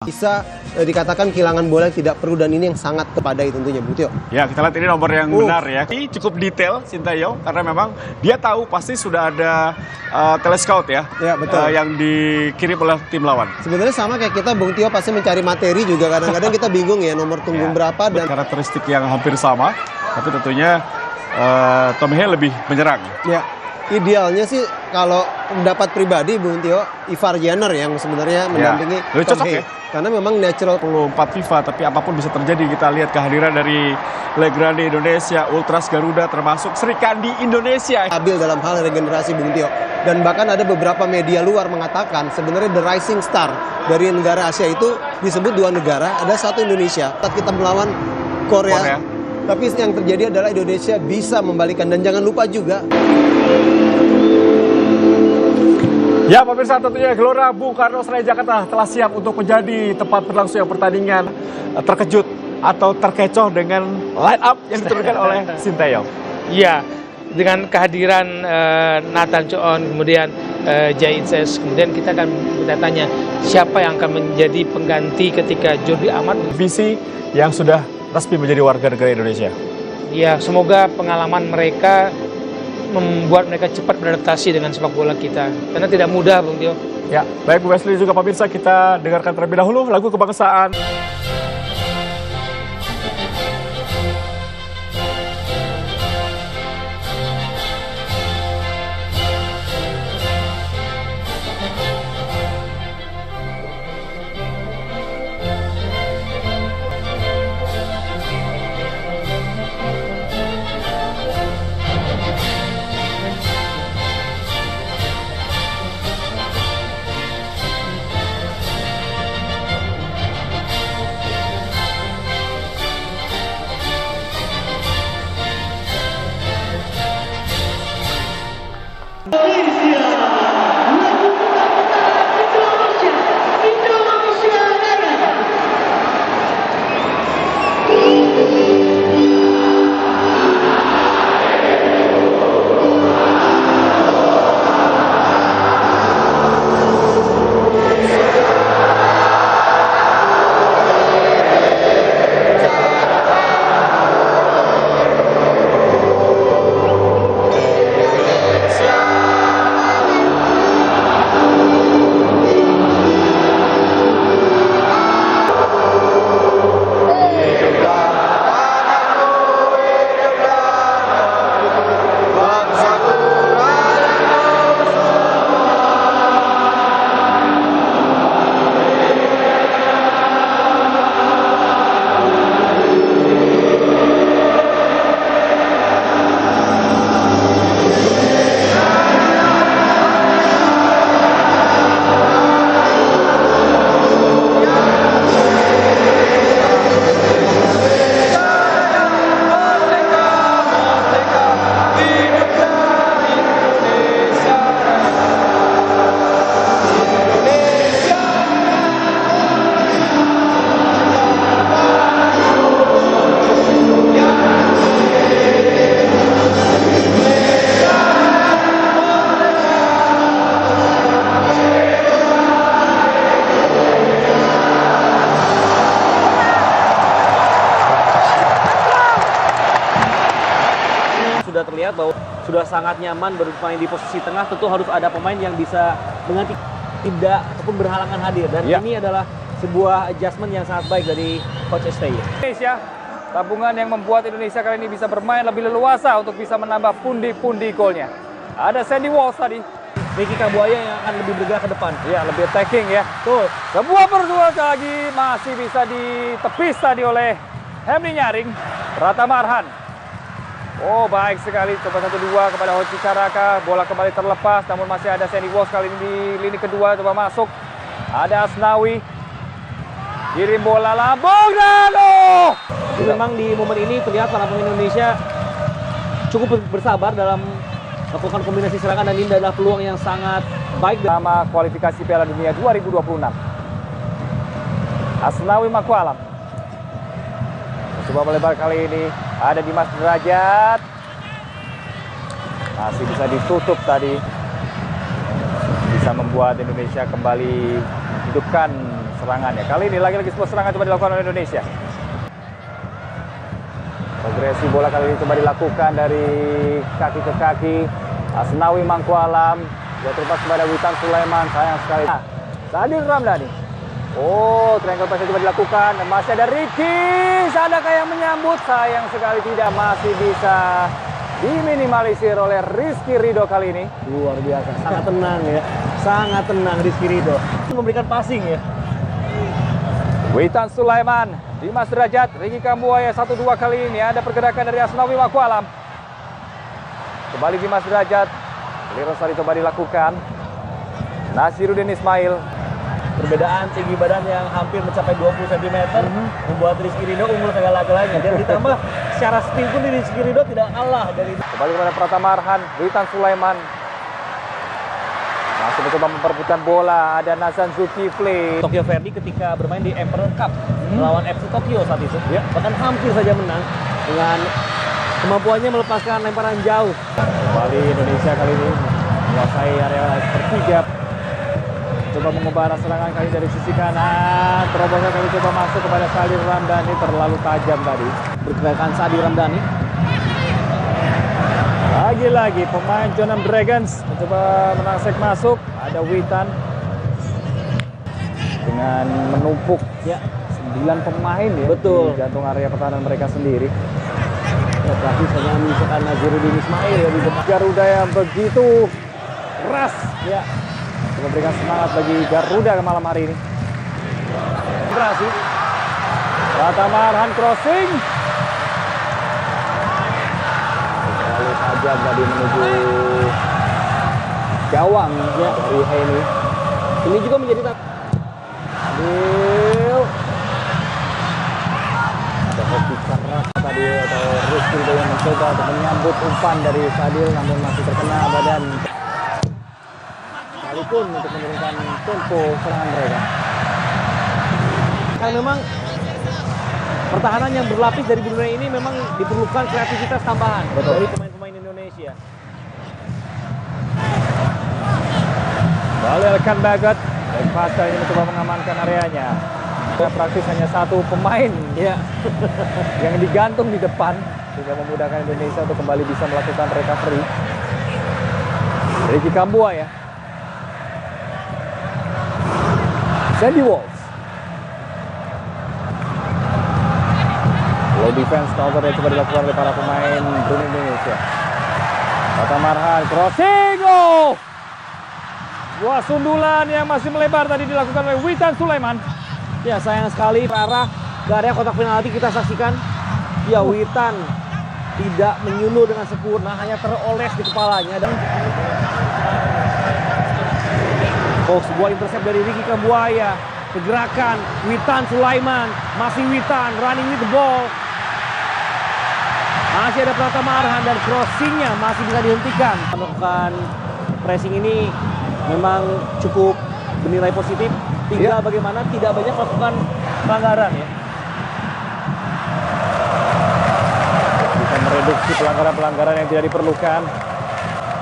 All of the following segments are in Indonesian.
Bisa dikatakan kehilangan bola yang tidak perlu dan ini yang sangat kepadai tentunya Bung Tio. Ya, kita lihat ini nomor yang benar ya. Ini cukup detail Sintayong karena memang dia tahu pasti sudah ada telescout ya. Ya, betul. Yang dikirim oleh tim lawan. Sebenarnya sama kayak kita Bung Tio pasti mencari materi juga kadang-kadang kita bingung ya nomor punggung berapa dan karakteristik yang hampir sama, tapi tentunya Tom Hale lebih menyerang. ya. Idealnya sih kalau pendapat pribadi Bung Tio, Ivar Jenner yang sebenarnya mendampingi Lebih Tom cocok Hale. ya? Karena memang natural 4 FIFA, tapi apapun bisa terjadi. Kita lihat kehadiran dari Legrandi Indonesia, Ultras Garuda, termasuk Sri Kandi Indonesia. stabil dalam hal regenerasi Bung Tio. Dan bahkan ada beberapa media luar mengatakan sebenarnya the rising star dari negara Asia itu disebut 2 negara, ada 1 Indonesia. Saat kita melawan Korea. Tapi yang terjadi adalah Indonesia bisa membalikan dan jangan lupa juga. Ya pemirsa, tentunya Gelora Bung Karno Senayan Jakarta telah siap untuk menjadi tempat berlangsungnya pertandingan. Terkejut atau terkecoh dengan line up yang diturunkan oleh Sintayong. Iya, dengan kehadiran Nathan Choon, kemudian Jai Inses, kemudian kita akan tanya siapa yang akan menjadi pengganti ketika Jordi Amat. Visi yang sudah resmi menjadi warga negara Indonesia. Ya, semoga pengalaman mereka membuat mereka cepat beradaptasi dengan sepak bola kita. Karena tidak mudah, Bung Tio. Ya, baik Bu Wesley juga pemirsa, kita dengarkan terlebih dahulu lagu kebangsaan. Sudah terlihat bahwa sudah sangat nyaman bermain di posisi tengah, tentu harus ada pemain yang bisa mengganti tidak ataupun berhalangan hadir, dan ini adalah sebuah adjustment yang sangat baik dari Coach STY. Indonesia, tabungan yang membuat Indonesia kali ini bisa bermain lebih leluasa untuk bisa menambah pundi-pundi golnya. Ada Sandy Walsh tadi. Ricky Kabuaya yang akan lebih bergerak ke depan. Ya, lebih attacking ya. Tuh, Sebuah perjuangan lagi masih bisa ditepis tadi oleh Henry Nyaring. Pratama Arhan. Oh, baik sekali. Coba 1-2 kepada Hoci Caraka. Bola kembali terlepas, namun masih ada Sandy Walsh kali ini di lini kedua. Coba masuk. Ada Asnawi. Kirim bola lambung dan memang di momen ini terlihat para pemain Indonesia cukup bersabar dalam melakukan kombinasi serangan, dan ini adalah peluang yang sangat baik sama kualifikasi Piala Dunia 2026. Asnawi Makualam. Coba melebar kali ini. Ada Dimas Derajat. Masih bisa ditutup tadi. Bisa membuat Indonesia kembali hidupkan serangannya. Kali ini lagi-lagi sebuah serangan coba dilakukan oleh Indonesia. Progresi bola kali ini coba dilakukan dari kaki ke kaki. Asnawi Mangkualam, dia terlepas kepada Witan Sulaiman, sayang sekali. Sadil Ramdhani. Oh, triangle pass coba dilakukan. Dan masih ada Ricky. Adakah yang menyambut? Sayang sekali tidak, masih bisa diminimalisir oleh Rizky Ridho kali ini. Luar biasa, sangat tenang ya. Sangat tenang Rizky Ridho. Memberikan passing ya. Witan Sulaiman, Dimas Derajat, Ricky Kambuaya 1-2 kali ini. Ada pergerakan dari Asnawi Mangkualam. Kembali Dimas Derajat. Clearance tadi coba dilakukan. Nasiruddin Ismail. Perbedaan tinggi badan yang hampir mencapai 20 cm membuat Rizky Ridho unggul segala-galanya. Dan ditambah secara speed pun Rizky Ridho tidak kalah dari. Kembali kepada Pratama Arhan, Witan Sulaiman. Masih mencoba memperebutkan bola. Ada Nazan Zulkifli. Tokyo Verde ketika bermain di Emperor Cup melawan FC Tokyo saat itu, bahkan hampir saja menang dengan kemampuannya melepaskan lemparan jauh. Kembali Indonesia kali ini menguasai area sepertiga. Coba mengubah arah serangan kali dari sisi kanan. Terobosan kali coba masuk kepada Sadil Ramdhani, terlalu tajam tadi. Pergerakan Sadil Ramdhani. Lagi-lagi pemain Jeonnam Dragons mencoba menangsek masuk. Ada Witan dengan menumpuk 9 pemain ya. Betul. Di jantung area pertahanan mereka sendiri. Ya, praktis hanya menyisakan Naziruddin Ismail ya di depan. Garuda yang begitu keras ya, memberikan semangat bagi Garuda ke malam hari ini. Berhasil. Pratama Arhan crossing. Lalu saja tadi menuju gawang ya dari Heni. Ini juga menjadi Adil. Ada hoki keras tadi atau Rizky Ridho yang mencoba untuk menyambut umpan dari Sadil, namun masih terkena badan. Sekalipun untuk menurunkan tempo serangan mereka. Karena memang pertahanan yang berlapis dari Brunei ini memang diperlukan kreativitas tambahan dari pemain-pemain Indonesia. Kembali Elkan Bagot. Dan Pasca ini mencoba mengamankan areanya. Praktis hanya 1 pemain Ya. yang digantung di depan sehingga memudahkan Indonesia untuk kembali bisa melakukan recovery. Ricky Kambuaya. Sandy Walsh. Low defense counter yang coba dilakukan oleh para pemain Brunei Indonesia. Pratama Arhan crossing. Oh! Buah sundulan yang masih melebar tadi dilakukan oleh Witan Sulaiman. Ya, sayang sekali arah ke area kotak penalti kita saksikan. Ya, Witan tidak menyundul dengan sempurna, hanya teroles di kepalanya. Dan sebuah intercept dari Ricky Kambuaya. Pergerakan Witan Sulaiman, masih Witan running with the ball. Masih ada Pratama Arhan dan crossingnya masih bisa dihentikan. Melakukan pressing ini memang cukup bernilai positif. Tinggal bagaimana tidak banyak melakukan pelanggaran ya. Bisa mereduksi pelanggaran-pelanggaran yang tidak diperlukan.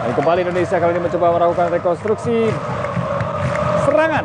Dan kembali Indonesia kali ini mencoba melakukan rekonstruksi serangan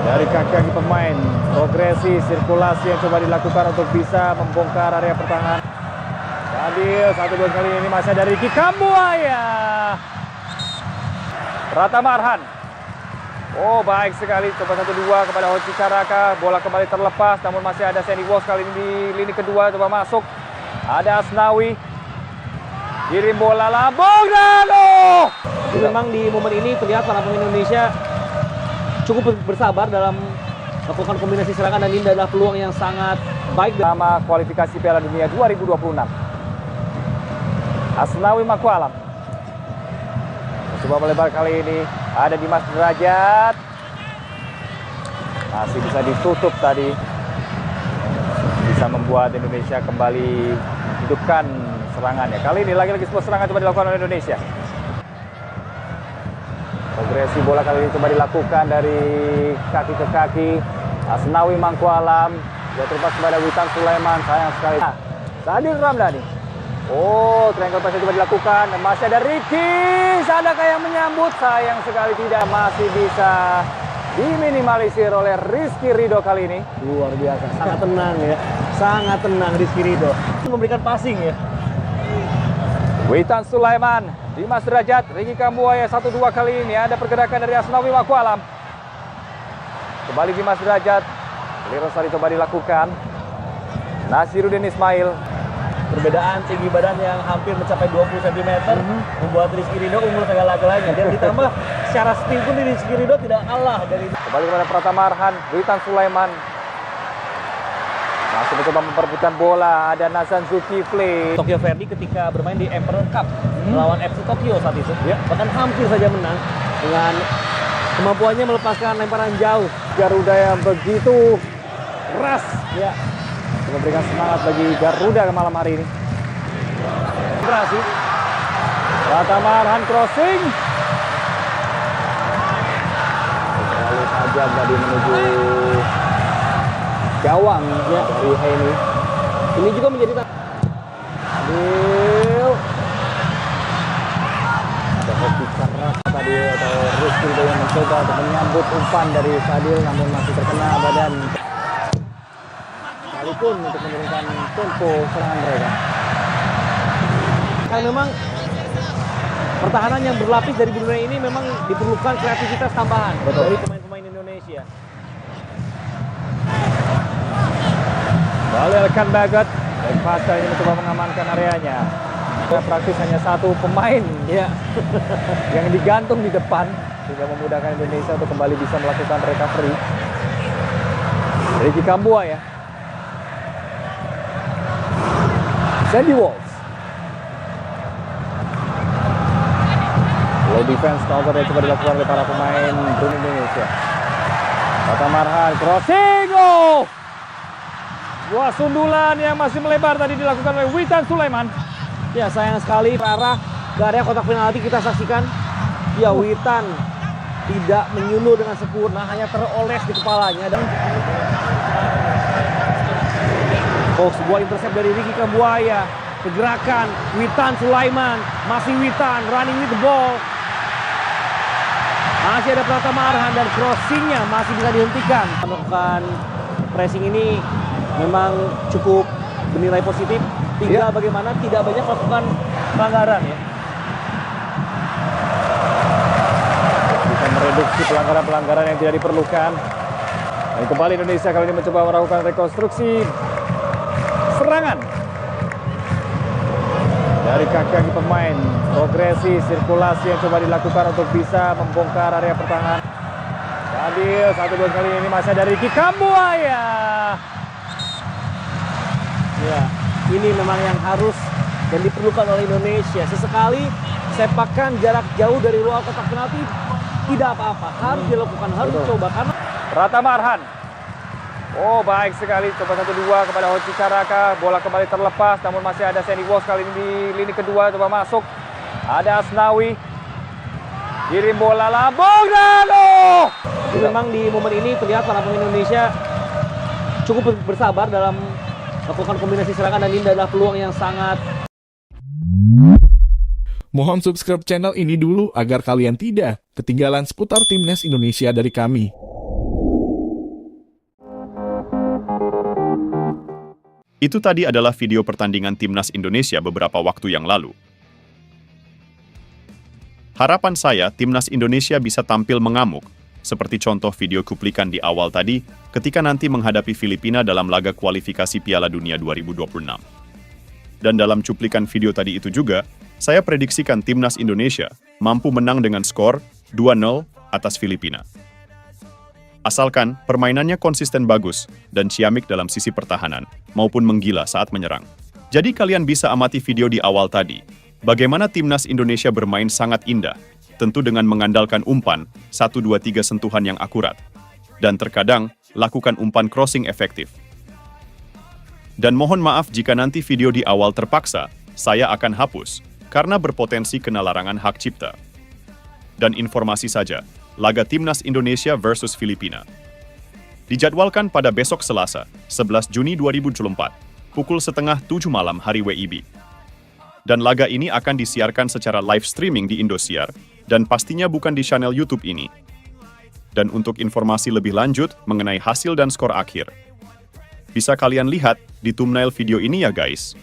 dari kaki-kaki pemain. Progresi sirkulasi yang coba dilakukan untuk bisa membongkar area pertahanan. Adil 1-2 kali ini masih ada Ricky Kambuaya. Pratama Arhan. Oh, baik sekali. Coba 1-2 kepada Hoci Caraka. Bola kembali terlepas, namun masih ada Sandy Walsh kali ini di lini kedua. Coba masuk. Ada Asnawi. Kirim bola lambung dan Memang di momen ini terlihat para pemain Indonesia cukup bersabar dalam melakukan kombinasi serangan, dan ini adalah peluang yang sangat baik sama kualifikasi Piala Dunia 2026. Asnawi Mangkualam. Coba melebar kali ini. Ada Dimas Derajat. Masih bisa ditutup tadi. Bisa membuat Indonesia kembali hidupkan serangannya. Kali ini lagi-lagi sebuah serangan coba dilakukan oleh Indonesia. Progresi bola kali ini coba dilakukan dari kaki ke kaki. Asnawi Mangkualam. Dia terlepas kepada Witan Sulaiman. Sayang sekali. Sadil Ramdhani. Oh, triangle pass coba dilakukan. Dan masih ada Ricky. Adakah yang menyambut? Sayang sekali tidak, masih bisa diminimalisir oleh Rizky Ridho kali ini. Luar biasa, sangat tenang ya. Sangat tenang Rizky Ridho. Memberikan passing ya. Witan Sulaiman, Dimas Derajat, Ricky Kambuaya 1-2 kali ini. Ada pergerakan dari Asnawi Wakualam. Kembali Dimas Derajat. Clearance tadi coba dilakukan. Nasiruddin Ismail. Perbedaan tinggi badan yang hampir mencapai 20 cm membuat Rizky Ridho unggul segala-galanya. Dan ditambah secara speed pun Rizky Ridho tidak kalah dari. Kembali kepada Pratama Arhan, Witan Sulaiman. Masih mencoba memperebutkan bola. Ada Nazan Zulkifli. Tokyo Verde ketika bermain di Emperor Cup melawan FC Tokyo saat itu, bahkan hampir saja menang dengan kemampuannya melepaskan lemparan jauh. Garuda yang begitu keras ya, memberikan semangat bagi Garuda ke malam hari ini. Berasi. Pratama Arhan crossing. Terlalu tajam tadi menuju gawang ya dari Heini. Ini juga menjadi Adil. Ada hoki keras tadi atau Rizky Ridho yang mencoba untuk menyambut umpan dari Fadil, namun masih terkena badan. Sekalipun untuk menurunkan tempo serangan mereka. Karena memang pertahanan yang berlapis dari Brunei ini memang diperlukan kreativitas tambahan dari pemain-pemain Indonesia. Kembali Elkan Bagot. Pasca ini mencoba mengamankan areanya. Praktis hanya satu pemain ya yang digantung di depan sehingga memudahkan Indonesia untuk kembali bisa melakukan recovery. Ricky Kambuaya. Sandy Walsh. Low defense counter yang coba dilakukan oleh para pemain Brunei Indonesia. Pratama Arhan crossing. Oh! Buah sundulan yang masih melebar tadi dilakukan oleh Witan Sulaiman. Ya sayang sekali arah ke area kotak penalti kita saksikan. Ya Witan tidak menyundul dengan sempurna, hanya teroles di kepalanya. Dan sebuah intercept dari Ricky Kambuaya. Pergerakan Witan Sulaiman, masih Witan running with the ball. Masih ada Pratama Arhan dan crossingnya masih bisa dihentikan. Melakukan pressing ini memang cukup bernilai positif. Tinggal bagaimana tidak banyak melakukan pelanggaran ya. Bisa mereduksi pelanggaran-pelanggaran yang tidak diperlukan. Dan kembali Indonesia kali ini mencoba melakukan rekonstruksi serangan dari kaki pemain. Progresi sirkulasi yang coba dilakukan untuk bisa membongkar area pertahanan. Adil 1-2 kali ini masih dari Ricky Kambuaya. Ya, ini memang yang harus dan diperlukan oleh Indonesia. Sesekali sepakan jarak jauh dari luar kotak penalti tidak apa-apa, harus dilakukan, harus dicoba karena Pratama Arhan. Oh baik sekali, coba 1-2 kepada Hoci Caraka. Bola kembali terlepas, namun masih ada Sandy Walsh kali ini di lini kedua, coba masuk. Ada Asnawi. Kirim bola lambung dan memang di momen ini terlihat para pemain Indonesia cukup bersabar dalam melakukan kombinasi serangan dan ini adalah peluang yang sangat. Mohon subscribe channel ini dulu agar kalian tidak ketinggalan seputar Timnas Indonesia dari kami. Itu tadi adalah video pertandingan Timnas Indonesia beberapa waktu yang lalu. Harapan saya, Timnas Indonesia bisa tampil mengamuk, seperti contoh video kuplikan di awal tadi, ketika nanti menghadapi Filipina dalam laga kualifikasi Piala Dunia 2026. Dan dalam cuplikan video tadi itu juga, saya prediksikan Timnas Indonesia mampu menang dengan skor 2-0 atas Filipina. Asalkan permainannya konsisten bagus dan ciamik dalam sisi pertahanan, maupun menggila saat menyerang. Jadi kalian bisa amati video di awal tadi, bagaimana Timnas Indonesia bermain sangat indah, tentu dengan mengandalkan umpan 1-2-3 sentuhan yang akurat, dan terkadang lakukan umpan crossing efektif. Dan mohon maaf jika nanti video di awal terpaksa, saya akan hapus, karena berpotensi kena larangan hak cipta. Dan informasi saja, laga Timnas Indonesia versus Filipina dijadwalkan pada besok Selasa, 11 Juni 2024, pukul 6:30 malam hari WIB. Dan laga ini akan disiarkan secara live streaming di Indosiar, dan pastinya bukan di channel YouTube ini. Dan untuk informasi lebih lanjut mengenai hasil dan skor akhir, bisa kalian lihat di thumbnail video ini ya guys.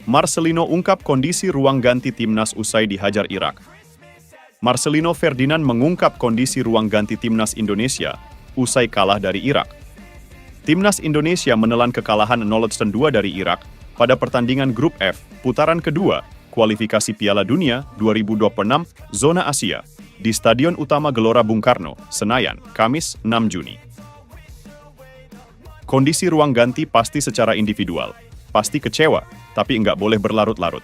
Marcelino ungkap kondisi ruang ganti timnas usai dihajar Irak. Marcelino Ferdinand mengungkap kondisi ruang ganti timnas Indonesia usai kalah dari Irak. Timnas Indonesia menelan kekalahan 0-2 dari Irak pada pertandingan Grup F putaran kedua kualifikasi Piala Dunia 2026 Zona Asia di Stadion Utama Gelora Bung Karno, Senayan, Kamis 6 Juni. Kondisi ruang ganti pasti secara individual, pasti kecewa, tapi nggak boleh berlarut-larut.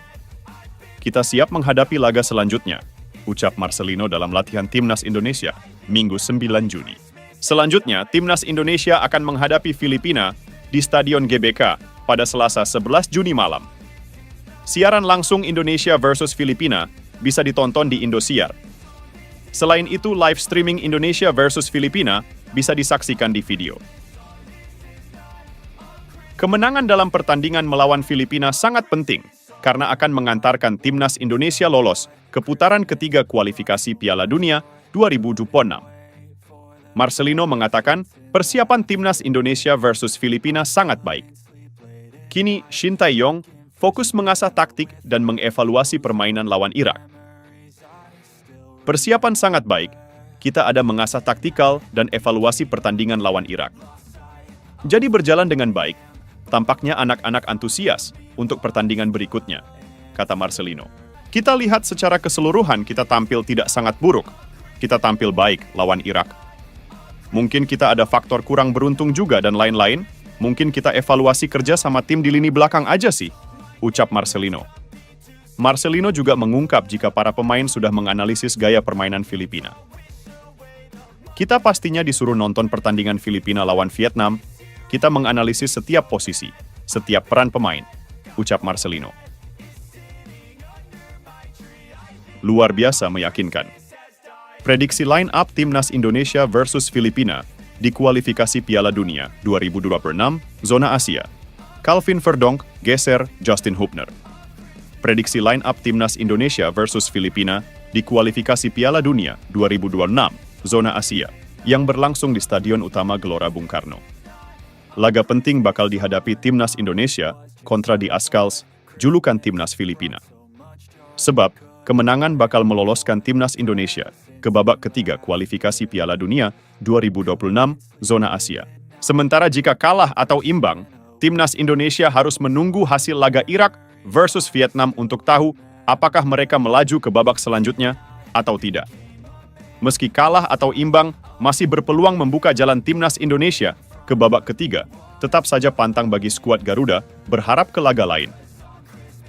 Kita siap menghadapi laga selanjutnya, ucap Marcelino dalam latihan Timnas Indonesia, Minggu 9 Juni. Selanjutnya, Timnas Indonesia akan menghadapi Filipina di Stadion GBK pada Selasa 11 Juni malam. Siaran langsung Indonesia versus Filipina bisa ditonton di Indosiar. Selain itu, live streaming Indonesia versus Filipina bisa disaksikan di video. Kemenangan dalam pertandingan melawan Filipina sangat penting karena akan mengantarkan Timnas Indonesia lolos ke putaran ketiga kualifikasi Piala Dunia 2026. Marcelino mengatakan persiapan Timnas Indonesia versus Filipina sangat baik. Kini, Shin Tae-yong fokus mengasah taktik dan mengevaluasi permainan lawan Irak. Persiapan sangat baik, kita ada mengasah taktikal dan evaluasi pertandingan lawan Irak. Jadi berjalan dengan baik, tampaknya anak-anak antusias untuk pertandingan berikutnya, kata Marcelino. Kita lihat secara keseluruhan kita tampil tidak sangat buruk, kita tampil baik lawan Irak. Mungkin kita ada faktor kurang beruntung juga dan lain-lain, mungkin kita evaluasi kerja sama tim di lini belakang aja sih, ucap Marcelino. Marcelino juga mengungkap jika para pemain sudah menganalisis gaya permainan Filipina. Kita pastinya disuruh nonton pertandingan Filipina lawan Vietnam, kita menganalisis setiap posisi, setiap peran pemain, ucap Marcelino. Luar biasa meyakinkan. Prediksi line-up Timnas Indonesia versus Filipina di kualifikasi Piala Dunia 2026 Zona Asia. Calvin Verdonk geser Justin Hubner. Prediksi line-up Timnas Indonesia versus Filipina di kualifikasi Piala Dunia 2026 Zona Asia yang berlangsung di Stadion Utama Gelora Bung Karno. Laga penting bakal dihadapi Timnas Indonesia kontra The Azkals, julukan Timnas Filipina. Sebab, kemenangan bakal meloloskan Timnas Indonesia ke babak ketiga kualifikasi Piala Dunia 2026 Zona Asia. Sementara jika kalah atau imbang, Timnas Indonesia harus menunggu hasil laga Irak versus Vietnam untuk tahu apakah mereka melaju ke babak selanjutnya atau tidak. Meski kalah atau imbang, masih berpeluang membuka jalan Timnas Indonesia ke babak ketiga, tetap saja pantang bagi skuad Garuda berharap ke laga lain.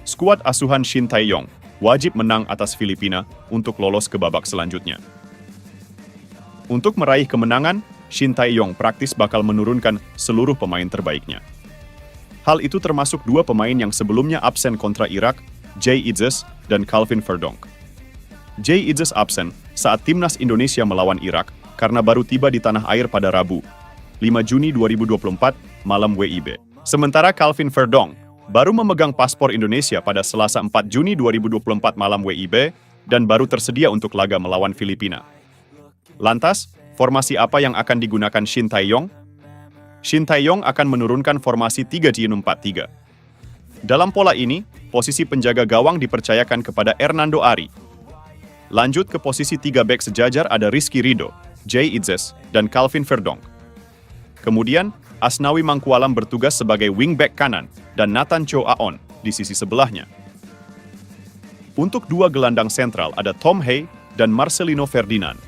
Skuad asuhan Shin Tae-yong wajib menang atas Filipina untuk lolos ke babak selanjutnya. Untuk meraih kemenangan, Shin Tae-yong praktis bakal menurunkan seluruh pemain terbaiknya. Hal itu termasuk dua pemain yang sebelumnya absen kontra Irak, Jay Itzes dan Calvin Verdonk. Jay Itzes absen saat Timnas Indonesia melawan Irak karena baru tiba di tanah air pada Rabu, 5 Juni 2024, malam WIB. Sementara Calvin Verdonk baru memegang paspor Indonesia pada Selasa 4 Juni 2024 malam WIB dan baru tersedia untuk laga melawan Filipina. Lantas, formasi apa yang akan digunakan Shin Tae-yong? Shin Tae-yong akan menurunkan formasi 3-4-3. Dalam pola ini, posisi penjaga gawang dipercayakan kepada Hernando Ari. Lanjut ke posisi 3 bek sejajar ada Rizky Ridho, Jay Itzes, dan Calvin Verdonk. Kemudian, Asnawi Mangkualam bertugas sebagai wingback kanan dan Nathan Cho Aon di sisi sebelahnya. Untuk dua gelandang sentral ada Tom Hei dan Marcelino Ferdinand.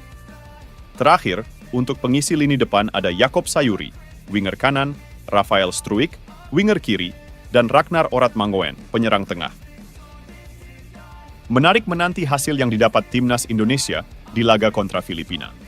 Terakhir, untuk pengisi lini depan ada Jakob Sayuri, winger kanan, Rafael Struik, winger kiri, dan Ragnar Orat Mangoen, penyerang tengah. Menarik menanti hasil yang didapat Timnas Indonesia di laga kontra Filipina.